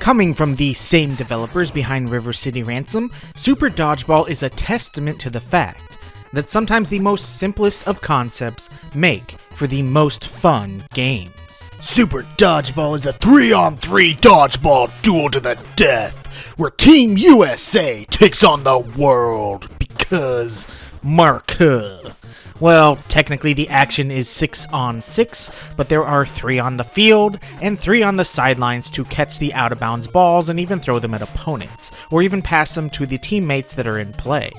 Coming from the same developers behind River City Ransom, Super Dodgeball is a testament to the fact that sometimes the most simplest of concepts make for the most fun games. Super Dodgeball is a 3-on-3 dodgeball duel to the death, where Team USA takes on the world because Murica. Well, technically the action is 6-on-6, but there are 3 on the field and 3 on the sidelines to catch the out-of-bounds balls and even throw them at opponents, or even pass them to the teammates that are in play.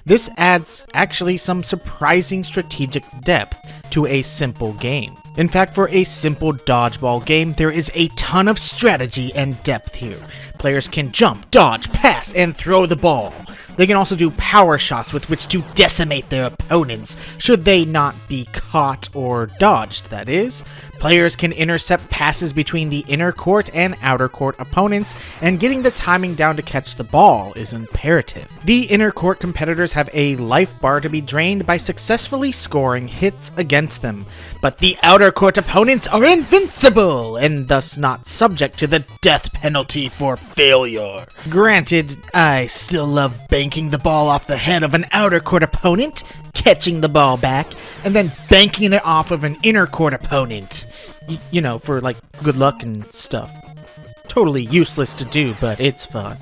This adds actually some surprising strategic depth to a simple game. In fact, for a simple dodgeball game, there is a ton of strategy and depth here. Players can jump, dodge, pass, and throw the ball. They can also do power shots with which to decimate their opponents, should they not be caught or dodged, that is. Players can intercept passes between the inner court and outer court opponents, and getting the timing down to catch the ball is imperative. The inner court competitors have a life bar to be drained by successfully scoring hits against them, but the outer court opponents are invincible, and thus not subject to the death penalty for failure. Granted, I still love banking the ball off the head of an outer court opponent, catching the ball back, and then banking it off of an inner court opponent. You know, for like good luck and stuff. Totally useless to do, but it's fun.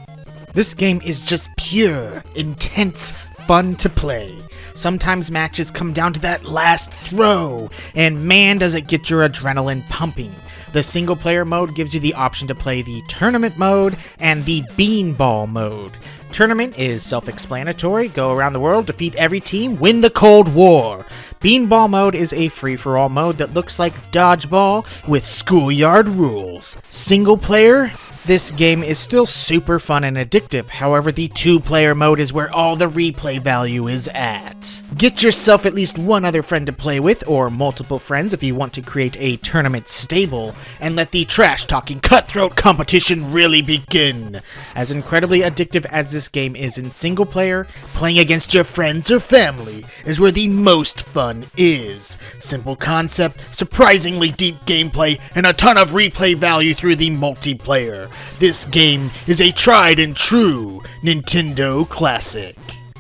This game is just pure, intense fun to play. Sometimes matches come down to that last throw, and man does it get your adrenaline pumping. The single player mode gives you the option to play the tournament mode and the beanball mode. Tournament is self-explanatory: go around the world, defeat every team, win the Cold War. Beanball mode is a free-for-all mode that looks like dodgeball with schoolyard rules. Single player? This game is still super fun and addictive, however the 2-player mode is where all the replay value is at. Get yourself at least one other friend to play with, or multiple friends if you want to create a tournament stable, and let the trash-talking cutthroat competition really begin. As incredibly addictive as this game is in single player, playing against your friends or family is where the most fun is. Simple concept, surprisingly deep gameplay, and a ton of replay value through the multiplayer. This game is a tried and true Nintendo classic.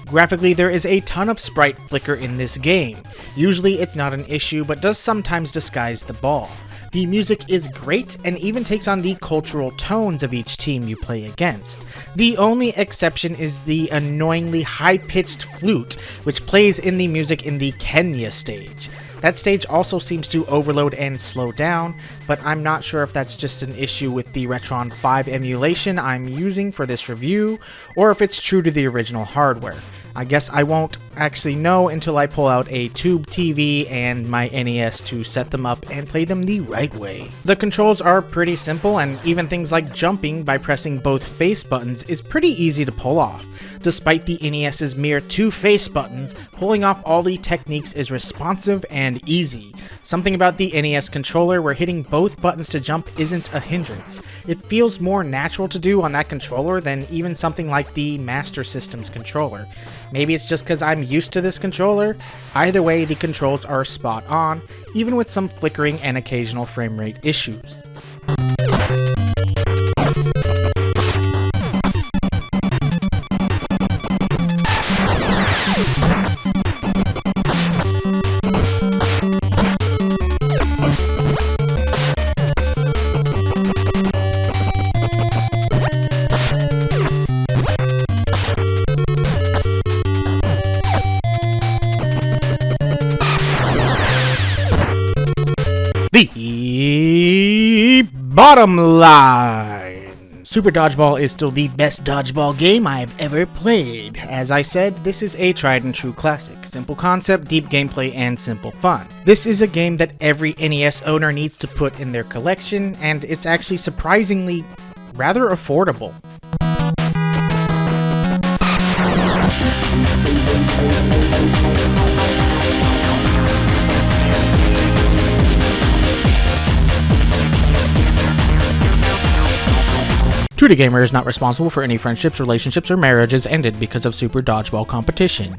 Graphically, there is a ton of sprite flicker in this game. Usually it's not an issue, but does sometimes disguise the ball. The music is great and even takes on the cultural tones of each team you play against. The only exception is the annoyingly high-pitched flute, which plays in the music in the Kenya stage. That stage also seems to overload and slow down, but I'm not sure if that's just an issue with the Retron 5 emulation I'm using for this review, or if it's true to the original hardware. I guess I won't actually know until I pull out a tube TV and my NES to set them up and play them the right way. The controls are pretty simple, and even things like jumping by pressing both face buttons is pretty easy to pull off. Despite the NES's mere 2 face buttons, pulling off all the techniques is responsive and easy. Something about the NES controller where hitting both buttons to jump isn't a hindrance. It feels more natural to do on that controller than even something like the Master System's controller. Maybe it's just because I'm used to this controller. Either way, the controls are spot on, even with some flickering and occasional frame rate issues. The bottom line. Super Dodgeball is still the best dodgeball game I've ever played. As I said, this is a tried and true classic. Simple concept, deep gameplay, and simple fun. This is a game that every NES owner needs to put in their collection, and it's actually surprisingly rather affordable. Gamer is not responsible for any friendships, relationships, or marriages ended because of Super Dodgeball competition.